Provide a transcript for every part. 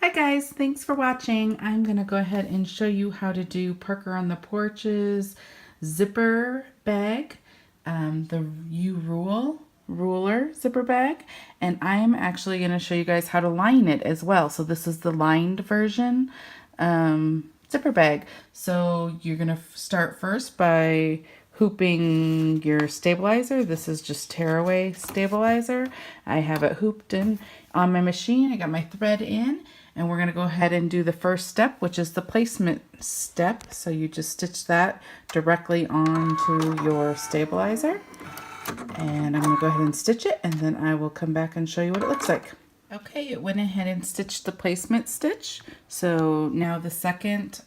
Hi guys, thanks for watching. I'm going to go ahead and show you how to do Parker on the Porch's zipper bag, the ruler zipper bag, and I'm actually going to show you guys how to line it as well. So this is the lined version zipper bag. So you're going to start first by hooping your stabilizer. This is just tearaway stabilizer. I have it hooped in on my machine. I got my thread in. And we're going to go ahead and do the first step, which is the placement step. So you just stitch that directly onto your stabilizer. And I'm going to go ahead and stitch it, and then I will come back and show you what it looks like. Okay, it went ahead and stitched the placement stitch. So now the second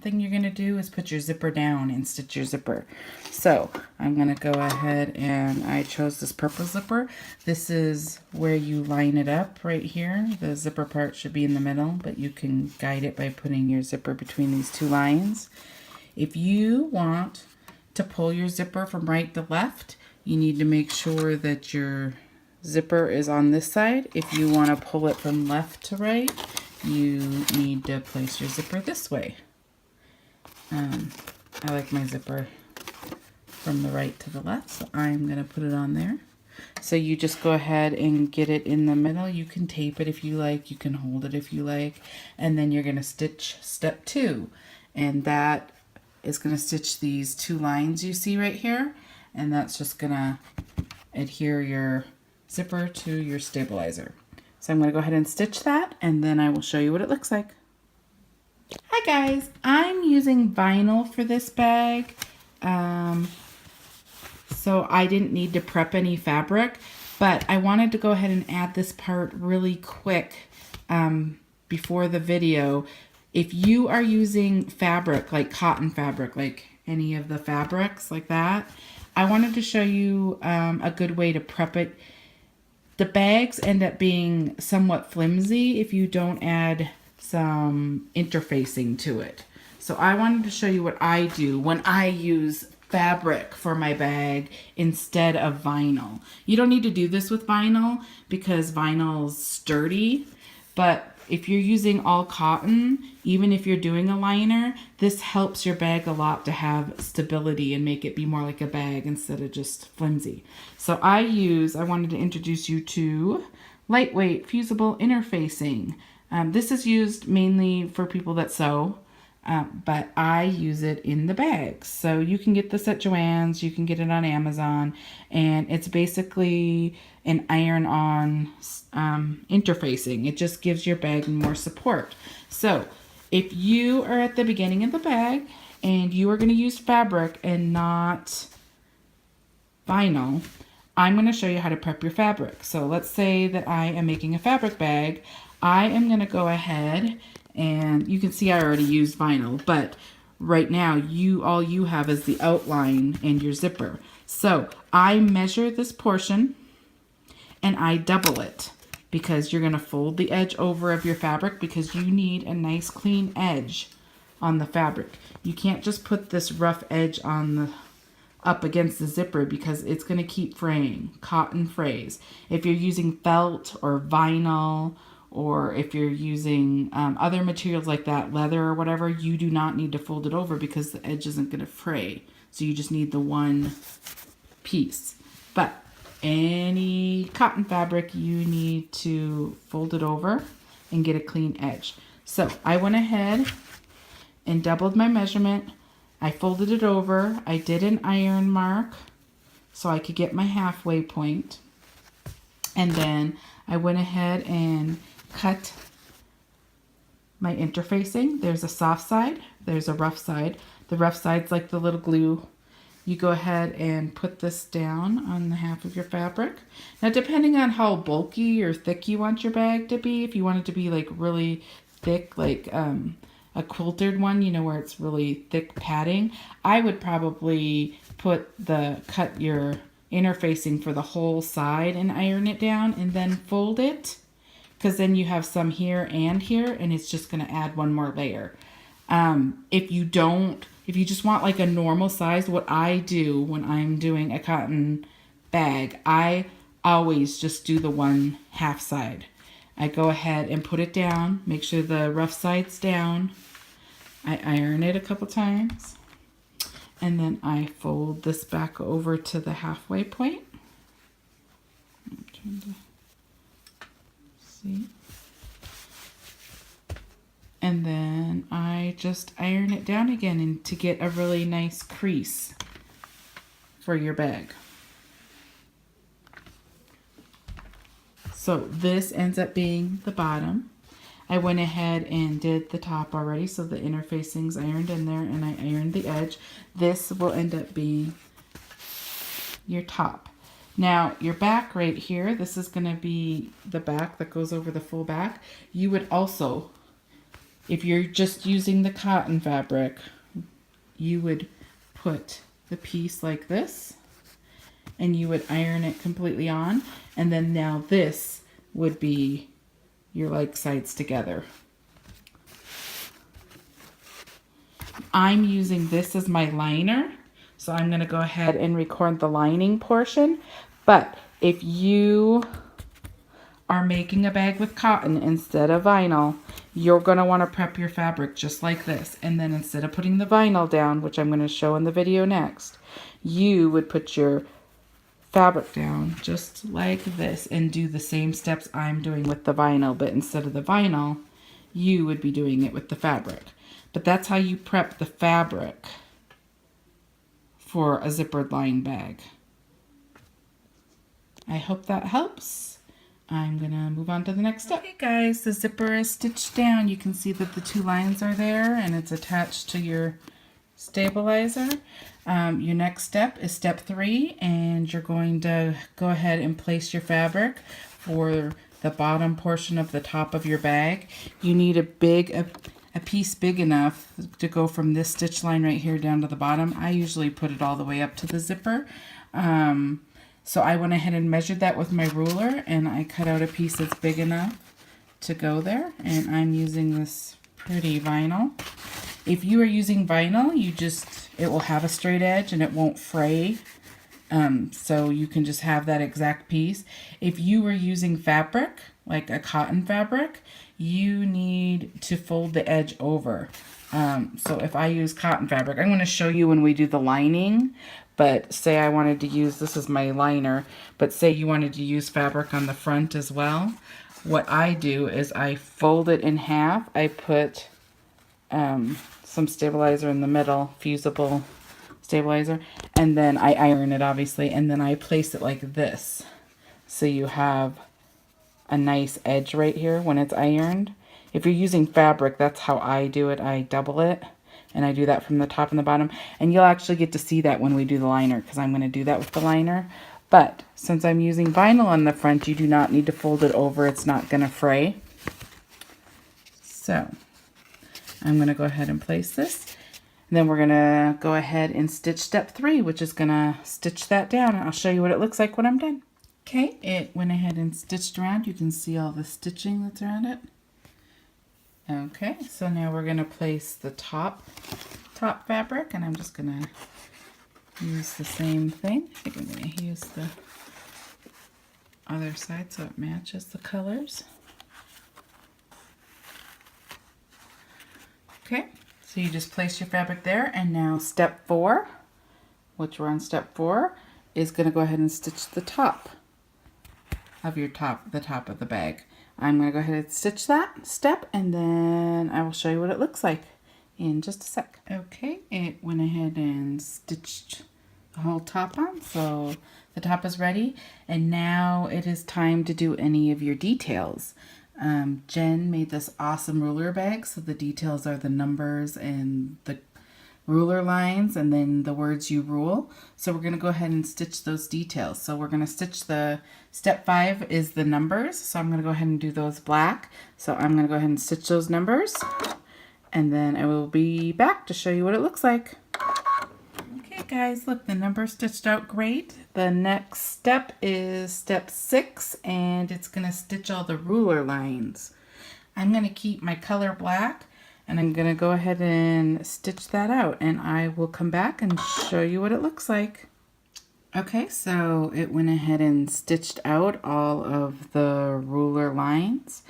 thing you're going to do is put your zipper down and stitch your zipper. So I'm going to go ahead and I chose this purple zipper. This is where you line it up right here. The zipper part should be in the middle, but you can guide it by putting your zipper between these two lines. If you want to pull your zipper from right to left, you need to make sure that your zipper is on this side. If you want to pull it from left to right, you need to place your zipper this way. I like my zipper from the right to the left, so I'm going to put it on there. So you just go ahead and get it in the middle. You can tape it if you like, you can hold it if you like, and then you're going to stitch step 2, and that is going to stitch these two lines you see right here, and that's just going to adhere your zipper to your stabilizer. So I'm going to go ahead and stitch that, and then I will show you what it looks like. Hi guys, I'm using vinyl for this bag, so I didn't need to prep any fabric, but I wanted to go ahead and add this part really quick before the video. If you are using fabric, like cotton fabric, like any of the fabrics like that, I wanted to show you a good way to prep it. The bags end up being somewhat flimsy if you don't add some interfacing to it. So I wanted to show you what I do when I use fabric for my bag instead of vinyl. You don't need to do this with vinyl because vinyl's sturdy, but if you're using all cotton, even if you're doing a liner, this helps your bag a lot to have stability and make it be more like a bag instead of just flimsy. So I wanted to introduce you to lightweight fusible interfacing. This is used mainly for people that sew, but I use it in the bags. So you can get this at Joann's, you can get it on Amazon, and it's basically an iron-on interfacing. It just gives your bag more support. So if you are at the beginning of the bag and you are going to use fabric and not vinyl, I'm going to show you how to prep your fabric. So let's say that I am making a fabric bag. I am going to go ahead, and you can see I already used vinyl, but right now all you have is the outline and your zipper. So I measure this portion and I double it because you're going to fold the edge over of your fabric because you need a nice clean edge on the fabric. You can't just put this rough edge on up against the zipper because it's going to keep fraying. Cotton frays. If you're using felt or vinyl, or if you're using other materials like that, leather or whatever, you do not need to fold it over because the edge isn't going to fray. So you just need the one piece. But any cotton fabric, you need to fold it over and get a clean edge. So I went ahead and doubled my measurement. I folded it over. I did an iron mark so I could get my halfway point. And then I went ahead and cut my interfacing. There's a soft side, there's a rough side. The rough side's like the little glue. You go ahead and put this down on the half of your fabric. Now, depending on how bulky or thick you want your bag to be, if you want it to be like really thick, like a quilted one, you know, where it's really thick padding, I would probably cut your interfacing for the whole side and iron it down and then fold it, because then you have some here and here, and it's just going to add one more layer. If you just want like a normal size, what I do when I'm doing a cotton bag, I always just do the one half side. I go ahead and put it down, make sure the rough side's down. I iron it a couple times, and then I fold this back over to the halfway point. I'm trying to see. And then I just iron it down again and to get a really nice crease for your bag. So this ends up being the bottom. I went ahead and did the top already, so the inner facing's ironed in there, and I ironed the edge. This will end up being your top. Now, your back right here, this is going to be the back that goes over the full back. You would also, if you're just using the cotton fabric, you would put the piece like this, and you would iron it completely on, and then now this would be your like sides together. I'm using this as my liner, so I'm going to go ahead and record the lining portion. But if you are making a bag with cotton instead of vinyl, you're going to want to prep your fabric just like this. And then instead of putting the vinyl down, which I'm going to show in the video next, you would put your fabric down just like this and do the same steps I'm doing with the vinyl, but instead of the vinyl, you would be doing it with the fabric. But that's how you prep the fabric for a zippered lined bag. I hope that helps. I'm gonna move on to the next step. Okay guys, the zipper is stitched down. You can see that the two lines are there and it's attached to your stabilizer. Your next step is step 3, and you're going to go ahead and place your fabric for the bottom portion of the top of your bag. You need a piece big enough to go from this stitch line right here down to the bottom. I usually put it all the way up to the zipper. So I went ahead and measured that with my ruler, and I cut out a piece that's big enough to go there, and I'm using this pretty vinyl. If you are using vinyl, it will have a straight edge and it won't fray. So you can just have that exact piece. If you were using fabric, like a cotton fabric, you need to fold the edge over. So if I use cotton fabric, I'm going to show you when we do the lining, but say I wanted to use, this is my liner, but say you wanted to use fabric on the front as well. What I do is I fold it in half. I put some stabilizer in the middle, fusible stabilizer, and then I iron it obviously, and then I place it like this. So you have a nice edge right here when it's ironed. If you're using fabric, that's how I do it. I double it, and I do that from the top and the bottom, and you'll actually get to see that when we do the liner, because I'm going to do that with the liner. But since I'm using vinyl on the front, you do not need to fold it over. It's not going to fray. So I'm going to go ahead and place this. And then we're going to go ahead and stitch step 3, which is going to stitch that down. And I'll show you what it looks like when I'm done. Okay, it went ahead and stitched around. You can see all the stitching that's around it. Okay, so now we're going to place the top fabric, and I'm just going to use the same thing. I think I'm going to use the other side so it matches the colors. Okay, so you just place your fabric there, and now step 4, which we're on step 4, is going to go ahead and stitch the top of the top of the bag. I'm going to go ahead and stitch that step, and then I will show you what it looks like in just a sec. Okay, it went ahead and stitched the whole top on, so the top is ready, and now it is time to do any of your details. Jen made this awesome ruler bag, so the details are the numbers and the ruler lines and then the words you rule. So we're going to go ahead and stitch those details. So we're going to stitch the step 5 is the numbers, so I'm going to go ahead and do those black. So I'm going to go ahead and stitch those numbers, and then I will be back to show you what it looks like. Okay guys, look, the numbers stitched out great. The next step is step 6, and it's going to stitch all the ruler lines. I'm going to keep my color black, and I'm going to go ahead and stitch that out, and I will come back and show you what it looks like. Okay, so it went ahead and stitched out all of the ruler lines.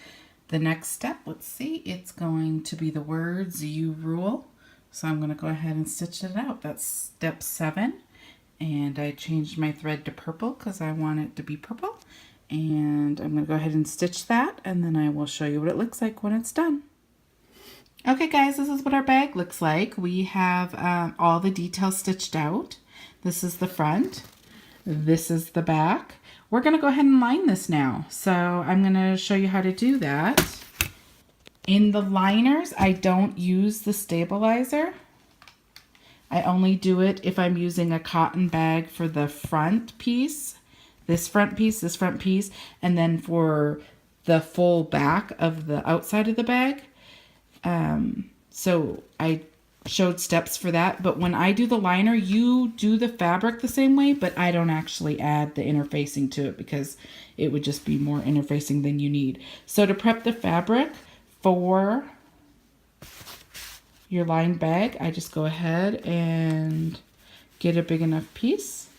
The next step, let's see, it's going to be the words you rule. So I'm going to go ahead and stitch it out. That's step 7. And I changed my thread to purple because I want it to be purple. And I'm going to go ahead and stitch that, and then I will show you what it looks like when it's done. Okay guys, this is what our bag looks like. We have all the details stitched out. This is the front. This is the back. We're going to go ahead and line this now. So I'm going to show you how to do that. In the liners, I don't use the stabilizer. I only do it if I'm using a cotton bag for the front piece. This front piece, and then for the full back of the outside of the bag. So I showed steps for that, but when I do the liner, you do the fabric the same way, but I don't actually add the interfacing to it because it would just be more interfacing than you need. So to prep the fabric for your lined bag, I just go ahead and get a big enough piece.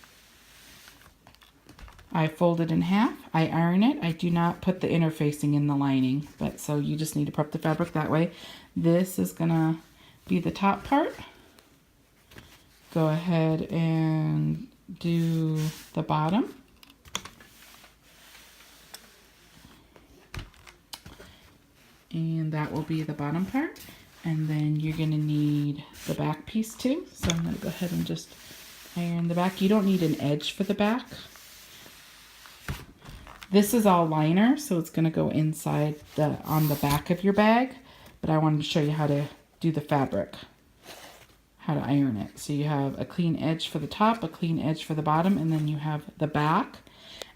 I fold it in half, I iron it. I do not put the interfacing in the lining, but so you just need to prep the fabric that way. This is gonna be the top part. Go ahead and do the bottom. And that will be the bottom part. And then you're gonna need the back piece too. So I'm gonna go ahead and just iron the back. You don't need an edge for the back. This is all liner, so it's gonna go inside on the back of your bag. But I wanted to show you how to do the fabric, how to iron it. So you have a clean edge for the top, a clean edge for the bottom, and then you have the back.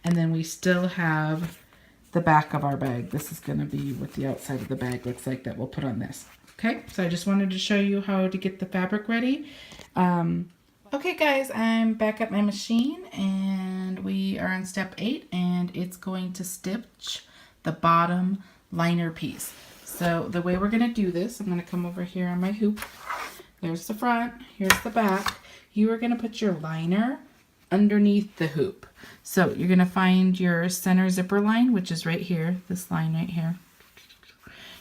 And then we still have the back of our bag. This is gonna be what the outside of the bag looks like that we'll put on this. Okay, so I just wanted to show you how to get the fabric ready. Okay guys, I'm back at my machine and we are on step 8 and it's going to stitch the bottom liner piece. So the way we're going to do this, I'm going to come over here on my hoop. There's the front, here's the back. You are going to put your liner underneath the hoop. So you're going to find your center zipper line, which is right here, this line right here.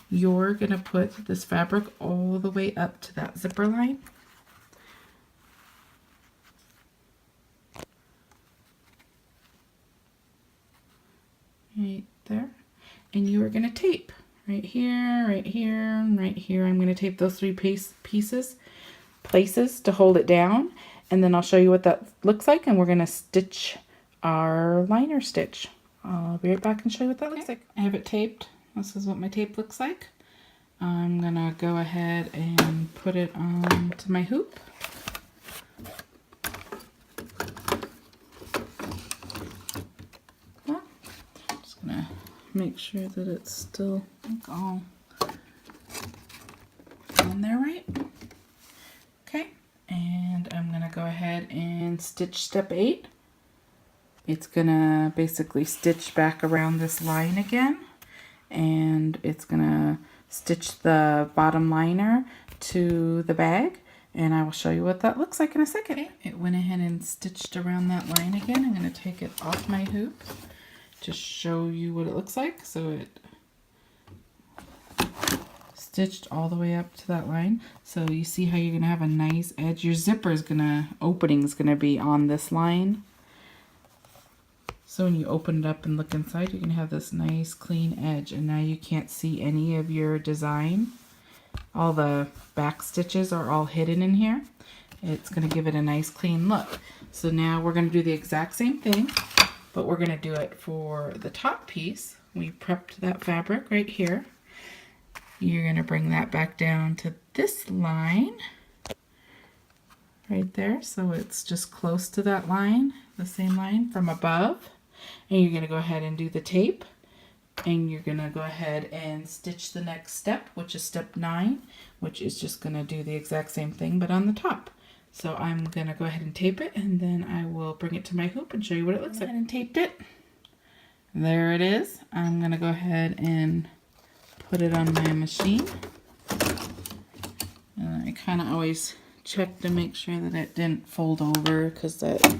You're going to put this fabric all the way up to that zipper line. Right there. And you are going to tape right here, right here, and right here. I'm going to tape those 3 places to hold it down. And then I'll show you what that looks like. And we're going to stitch our liner stitch. I'll be right back and show you what that looks like. I have it taped. This is what my tape looks like. I'm going to go ahead and put it on to my hoop. Make sure that it's still all on there right. Okay, and I'm gonna go ahead and stitch step 8. It's gonna basically stitch back around this line again, and it's gonna stitch the bottom liner to the bag, and I will show you what that looks like in a second. Okay. It went ahead and stitched around that line again. I'm gonna take it off my hoop to show you what it looks like. So it stitched all the way up to that line. So you see how you're gonna have a nice edge. Your zipper is opening is gonna be on this line. So when you open it up and look inside, you're gonna have this nice clean edge. And now you can't see any of your design. All the back stitches are all hidden in here. It's gonna give it a nice clean look. So now we're gonna do the exact same thing, but we're going to do it for the top piece. We prepped that fabric right here. You're going to bring that back down to this line right there, so it's just close to that line, the same line from above. And you're going to go ahead and do the tape, and you're going to go ahead and stitch the next step, which is step 9, which is just going to do the exact same thing but on the top. So I'm going to go ahead and tape it, and then I will bring it to my hoop and show you what it looks like. And taped it. There it is. I'm going to go ahead and put it on my machine. And I kind of always check to make sure that it didn't fold over, because that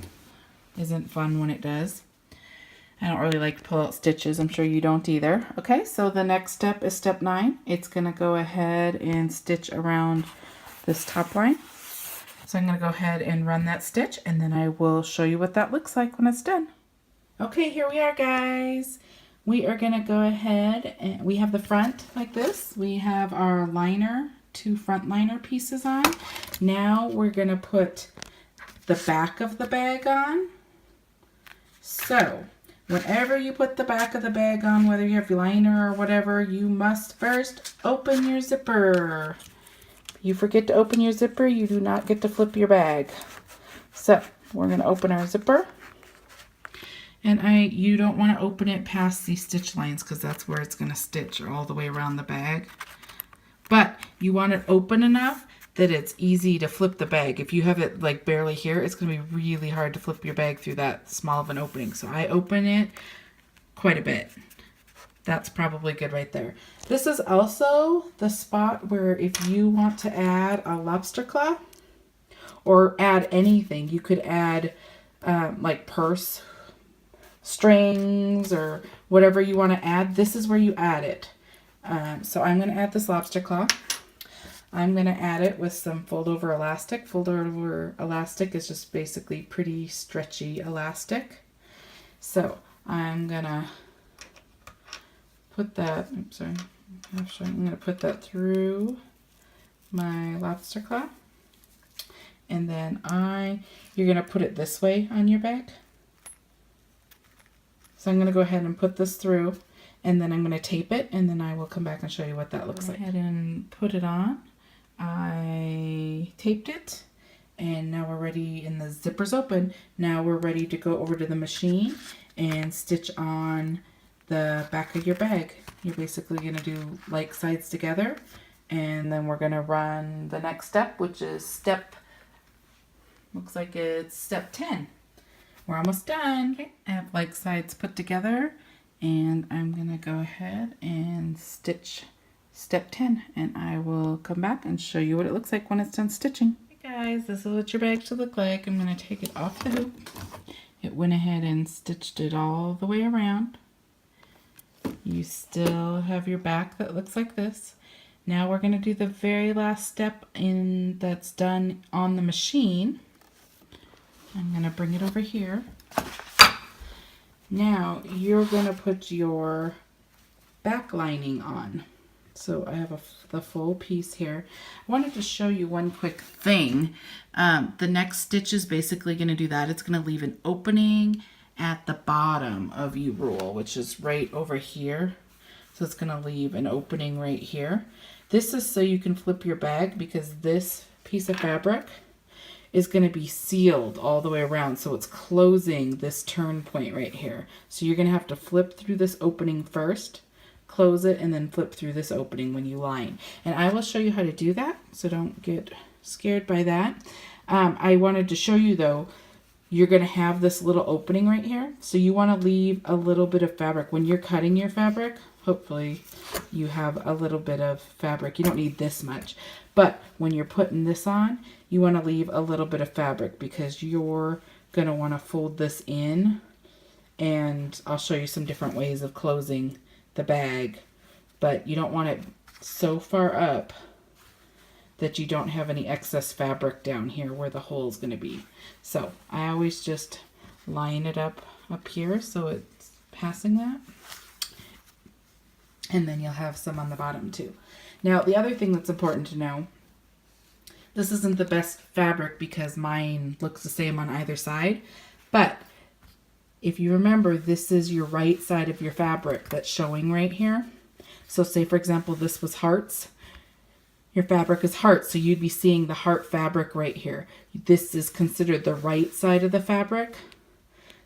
isn't fun when it does. I don't really like to pull out stitches. I'm sure you don't either. Okay, so the next step is step 9. It's going to go ahead and stitch around this top line. So I'm going to go ahead and run that stitch, and then I will show you what that looks like when it's done. Okay, here we are, guys. We are going to go ahead and we have the front like this. We have our liner, 2 front liner pieces on. Now we're going to put the back of the bag on. So whenever you put the back of the bag on, whether you have your liner or whatever, you must first open your zipper. You forget to open your zipper, you do not get to flip your bag. So we're going to open our zipper. And you don't want to open it past these stitch lines because that's where it's going to stitch all the way around the bag. But you want it open enough that it's easy to flip the bag. If you have it like barely here, it's going to be really hard to flip your bag through that small of an opening. So I open it quite a bit. That's probably good right there. This is also the spot where if you want to add a lobster claw or add anything, you could add like purse strings or whatever you want to add. This is where you add it. So I'm going to add this lobster claw. I'm going to add it with some fold over elastic. Fold over elastic is just basically pretty stretchy elastic. So I'm going to put that, oops, sorry, I'm going to put that through my lobster claw. And then you're going to put it this way on your bag. So I'm going to go ahead and put this through, and then I'm going to tape it, and then I will come back and show you what that looks like. Go ahead and put it on. I taped it, and now we're ready, and the zipper's open. Now we're ready to go over to the machine and stitch on the back of your bag. You're basically going to do like sides together, and then we're going to run the next step, which is looks like it's step 10. We're almost done. Okay. I have like sides put together, and I'm going to go ahead and stitch step 10, and I will come back and show you what it looks like when it's done stitching. Hey guys, this is what your bag should look like. I'm going to take it off the hoop. It went ahead and stitched it all the way around. You still have your back that looks like this. Now we're going to do the very last step that's done on the machine. I'm going to bring it over here. Now you're going to put your back lining on. So I have the full piece here. I wanted to show you one quick thing. The next stitch is basically going to do that. It's going to leave an opening at the bottom of U-rule, which is right over here. So it's going to leave an opening right here. This is so you can flip your bag, because this piece of fabric is going to be sealed all the way around. So it's closing this turn point right here. So you're going to have to flip through this opening first, close it, and then flip through this opening when you line. And I will show you how to do that, so don't get scared by that. I wanted to show you though, you're going to have this little opening right here. So you want to leave a little bit of fabric. When you're cutting your fabric, hopefully you have a little bit of fabric. You don't need this much. But when you're putting this on, you want to leave a little bit of fabric, because you're going to want to fold this in. And I'll show you some different ways of closing the bag. But you don't want it so far up that you don't have any excess fabric down here where the hole is going to be. So I always just line it up here so it's passing that. And then you'll have some on the bottom too. Now the other thing that's important to know, this isn't the best fabric because mine looks the same on either side, but if you remember, this is your right side of your fabric that's showing right here. So say for example this was hearts. Your fabric is heart, so you'd be seeing the heart fabric right here. This is considered the right side of the fabric.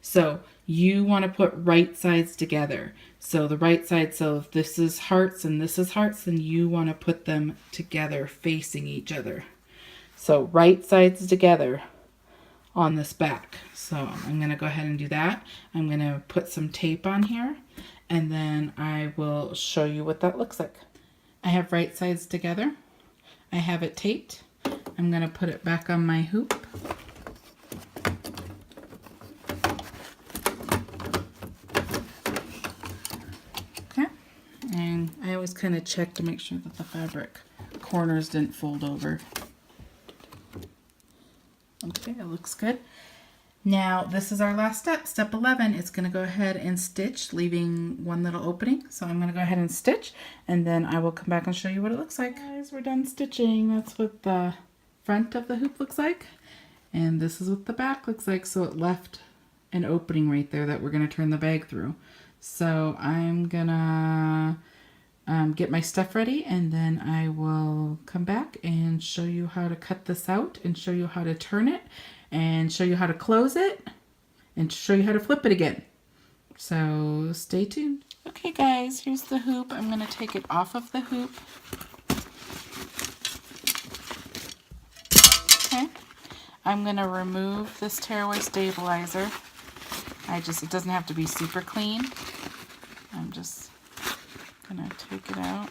So you want to put right sides together. So the right side, so if this is hearts and this is hearts, then you want to put them together facing each other. So right sides together on this back. So I'm going to go ahead and do that. I'm going to put some tape on here, and then I will show you what that looks like. I have right sides together. I have it taped. I'm going to put it back on my hoop. always kind of check to make sure that the fabric corners didn't fold over. Okay, it looks good. Now this is our last step, step 11. It's going to go ahead and stitch, leaving one little opening. So I'm going to go ahead and stitch, and then I will come back and show you what it looks like. Guys, we're done stitching. That's what the front of the hoop looks like, and this is what the back looks like. So it left an opening right there that we're going to turn the bag through. So I'm gonna get my stuff ready, and then I will come back and show you how to cut this out, and show you how to turn it, and show you how to close it, and show you how to flip it again. So stay tuned. Okay guys, here's the hoop. I'm going to take it off of the hoop. Okay. I'm going to remove this tearaway stabilizer. It doesn't have to be super clean. I'm just going to take it out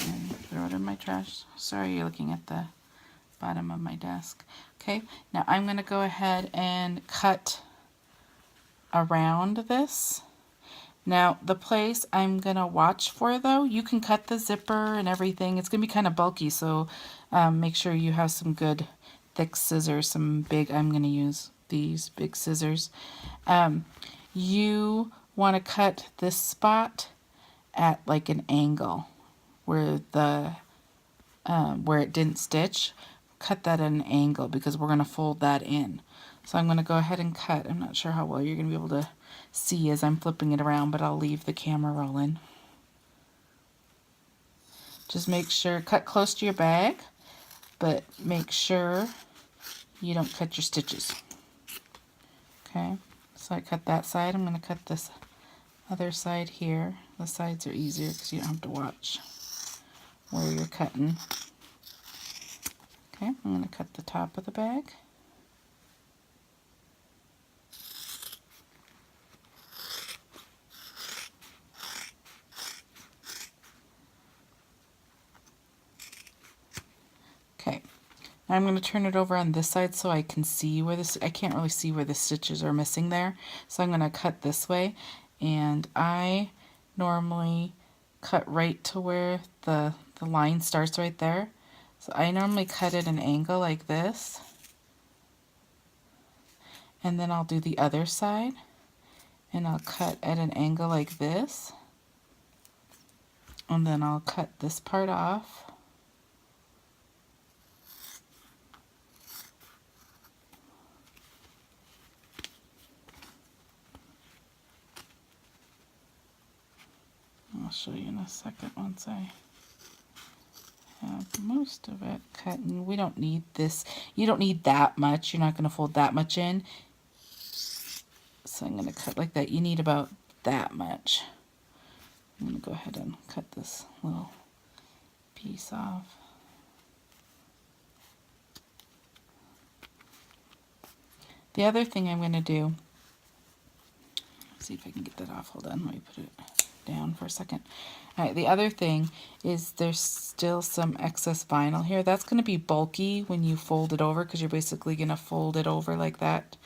and throw it in my trash. Sorry, you're looking at the bottom of my desk. Okay, now I'm going to go ahead and cut around this. Now the place I'm going to watch for, though, you can cut the zipper and everything. It's going to be kind of bulky, so make sure you have some good thick scissors, some big, I'm going to use these big scissors. You want to cut this spot at like an angle where where it didn't stitch. Cut that at an angle because we're going to fold that in. So I'm going to go ahead and cut. I'm not sure how well you're going to be able to see as I'm flipping it around, but I'll leave the camera rolling. Just make sure, cut close to your bag, but make sure you don't cut your stitches. Okay, so I cut that side. I'm going to cut this other side here. The sides are easier because you don't have to watch where you're cutting. Okay, I'm going to cut the top of the bag. Okay, now I'm going to turn it over on this side so I can see where this, I can't really see where the stitches are missing there. So I'm going to cut this way, and I normally cut right to where the line starts right there. So I normally cut at an angle like this, and then I'll do the other side, and I'll cut at an angle like this, and then I'll cut this part off. I'll show you in a second once I have most of it cut. And we don't need this. You don't need that much. You're not going to fold that much in. So I'm going to cut like that. You need about that much. I'm going to go ahead and cut this little piece off. The other thing I'm going to do, let's see if I can get that off. Hold on, let me put it down for a second. All right, the other thing is there's still some excess vinyl here. That's going to be bulky when you fold it over because you're basically going to fold it over like that.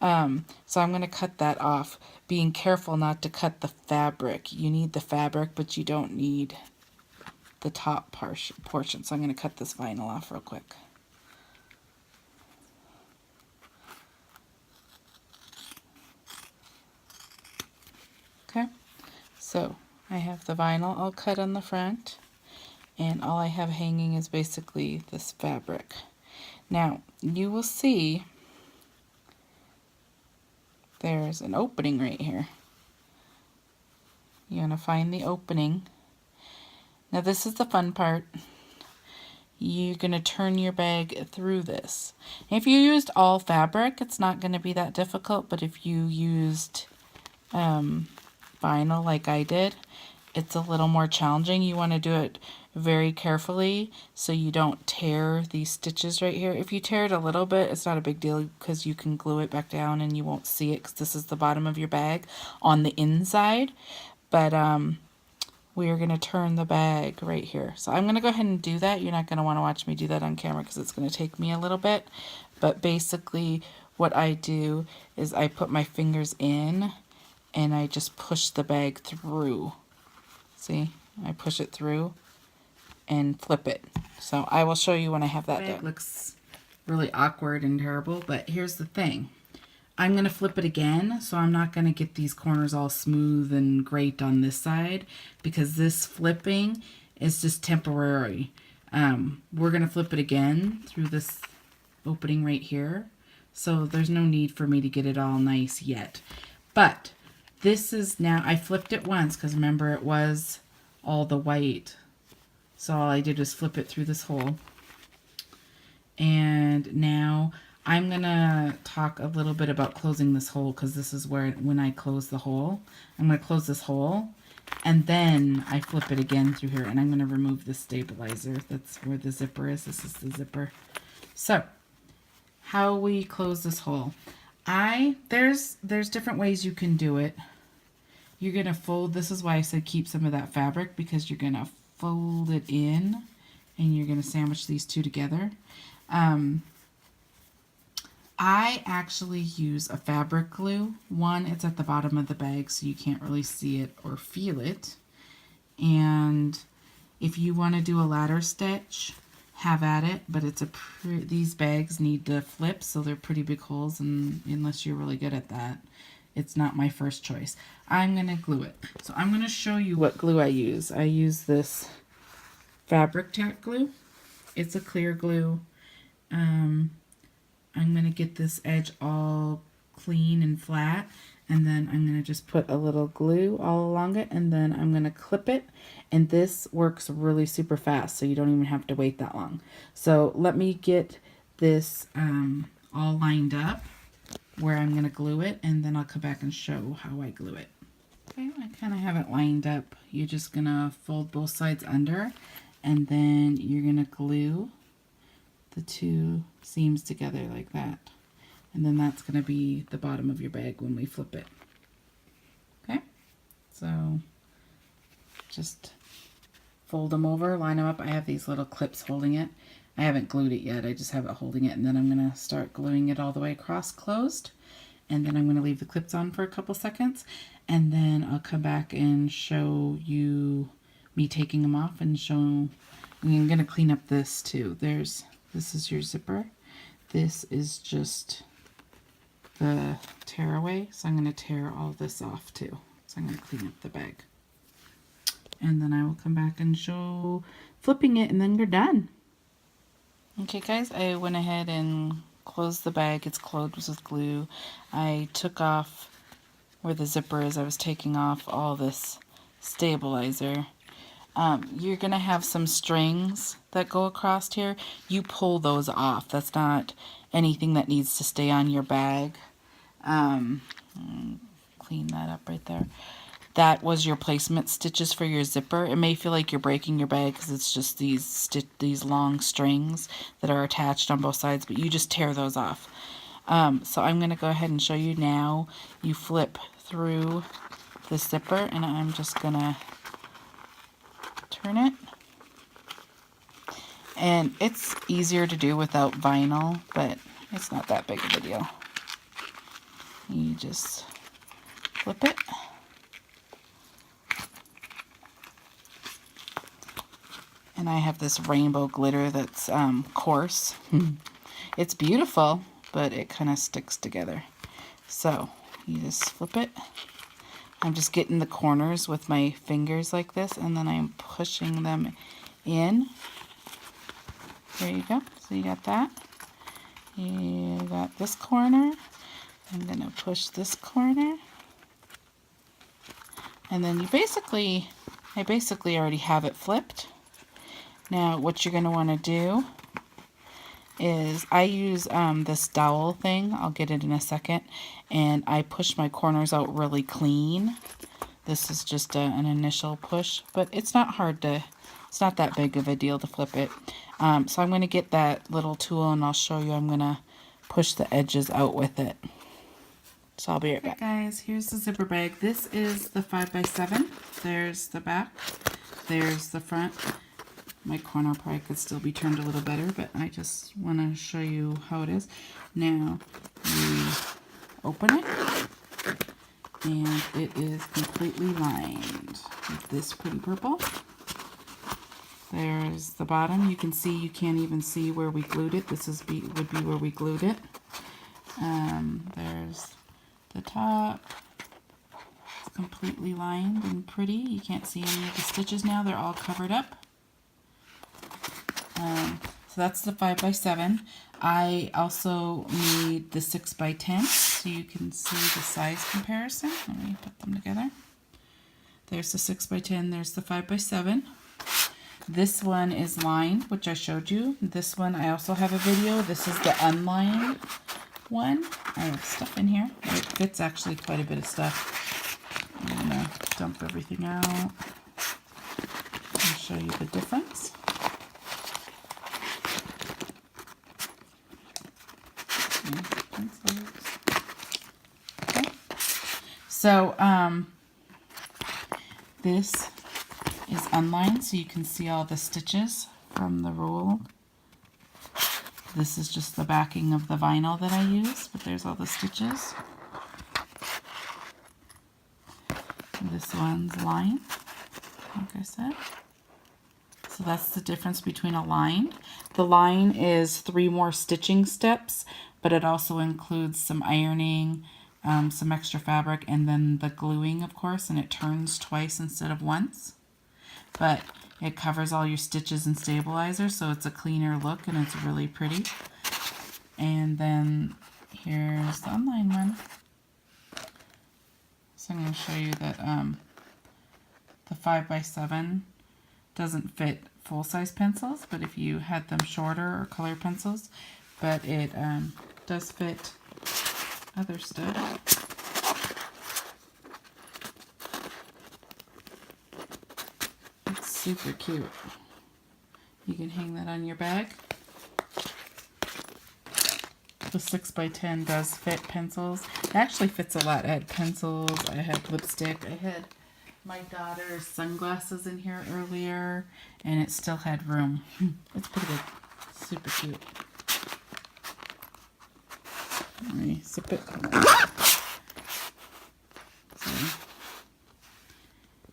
So I'm going to cut that off, being careful not to cut the fabric. You need the fabric, but you don't need the top portion. So I'm going to cut this vinyl off real quick. Okay. So I have the vinyl all cut on the front, and all I have hanging is basically this fabric. Now you will see there's an opening right here. You're going to find the opening. Now this is the fun part. You're going to turn your bag through this. If you used all fabric, it's not going to be that difficult, but if you used vinyl like I did, it's a little more challenging. You want to do it very carefully so you don't tear these stitches right here. If you tear it a little bit, it's not a big deal because you can glue it back down and you won't see it because this is the bottom of your bag on the inside. But we are going to turn the bag right here. So I'm going to go ahead and do that. You're not going to want to watch me do that on camera because it's going to take me a little bit. But basically what I do is I put my fingers in and I just push the bag through. See? I push it through and flip it. So I will show you when I have that done. It looks really awkward and terrible, but here's the thing. I'm going to flip it again, so I'm not going to get these corners all smooth and great on this side, because this flipping is just temporary. We're going to flip it again through this opening right here, so there's no need for me to get it all nice yet. But this is now, I flipped it once, because remember it was all the white. So all I did was flip it through this hole. And now I'm going to talk a little bit about closing this hole, because this is where, when I close the hole, I'm going to close this hole, and then I flip it again through here, and I'm going to remove the stabilizer. That's where the zipper is. This is the zipper. So, how we close this hole. There's different ways you can do it. You're going to fold, this is why I said keep some of that fabric, because you're going to fold it in, and you're going to sandwich these two together. I actually use a fabric glue. One, it's at the bottom of the bag, so you can't really see it or feel it. And if you want to do a ladder stitch, have at it, but it's these bags need to flip, so they're pretty big holes, and unless you're really good at that, it's not my first choice. I'm going to glue it. So I'm going to show you what glue I use. I use this fabric tack glue. It's a clear glue. I'm going to get this edge all clean and flat, and then I'm going to just put a little glue all along it, and then I'm going to clip it, and this works really super fast, so you don't even have to wait that long. So let me get this all lined up where I'm going to glue it, and then I'll come back and show how I glue it. Okay, I kind of have it lined up. You're just going to fold both sides under, and then you're going to glue the two seams together like that. And then that's going to be the bottom of your bag when we flip it. Okay, so just fold them over, line them up. I have these little clips holding it. I haven't glued it yet, I just have it holding it, and then I'm going to start gluing it all the way across closed, and then I'm going to leave the clips on for a couple seconds, and then I'll come back and show you me taking them off and show. I'm going to clean up this too. This is your zipper. This is just the tearaway, so I'm going to tear all this off too. So I'm going to clean up the bag. And then I will come back and show flipping it, and then you're done. Okay guys, I went ahead and closed the bag. It's closed with glue. I took off where the zipper is. I was taking off all this stabilizer. You're going to have some strings that go across here. You pull those off. That's not anything that needs to stay on your bag. Clean that up right there. That was your placement stitches for your zipper. It may feel like you're breaking your bag because it's just these long strings that are attached on both sides, but you just tear those off. So I'm going to go ahead and show you now. You flip through the zipper, and I'm just going to turn it. And it's easier to do without vinyl, but it's not that big of a deal. You just flip it. And I have this rainbow glitter that's coarse. It's beautiful, but it kind of sticks together. So you just flip it. I'm just getting the corners with my fingers like this, and then I'm pushing them in. There you go. So you got that. You got this corner. I'm going to push this corner. And then I basically already have it flipped. Now what you're going to want to do is, I use this dowel thing, I'll get it in a second, and I push my corners out really clean. This is just an initial push, but it's not that big of a deal to flip it. So I'm going to get that little tool, and I'll show you. I'm going to push the edges out with it. So I'll be right back. Okay, guys, here's the zipper bag. This is the 5x7. There's the back. There's the front. My corner probably could still be turned a little better, but I just want to show you how it is. Now, you open it, And it is completely lined with this pretty purple. There's the bottom. You can see, you can't even see where we glued it. This would be where we glued it. There's the top. It's completely lined and pretty. You can't see any of the stitches now. They're all covered up. So that's the 5x7. I also need the 6x10 so you can see the size comparison. Let me put them together. There's the 6x10, there's the 5x7. This one is lined, which I showed you. This one I also have a video. This is the unlined one. I have stuff in here. It fits actually quite a bit of stuff. I'm going to dump everything out and show you the difference. Okay. So this is unlined, so you can see all the stitches from the roll. This is just the backing of the vinyl that I used, but there's all the stitches. This one's lined, like I said. So that's the difference between a lined. The line is 3 more stitching steps, but it also includes some ironing, some extra fabric, and then the gluing, of course, and it turns twice instead of once. But it covers all your stitches and stabilizer, so it's a cleaner look and it's really pretty. And then here's the unlined one. So I'm going to show you that the 5x7 doesn't fit full-size pencils, but if you had them shorter or color pencils, but it does fit other stuff. It's super cute. You can hang that on your bag. The 6x10 does fit pencils. It actually fits a lot. I had pencils, I had lipstick, I had my daughter's sunglasses in here earlier, and it still had room. It's pretty good. Super cute. Let me zip it. So,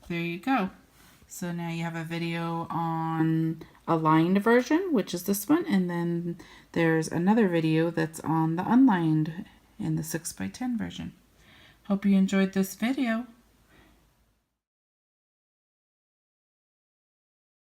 there you go. So now you have a video on a lined version, which is this one, and then there's another video that's on the unlined in the 6x10 version. Hope you enjoyed this video.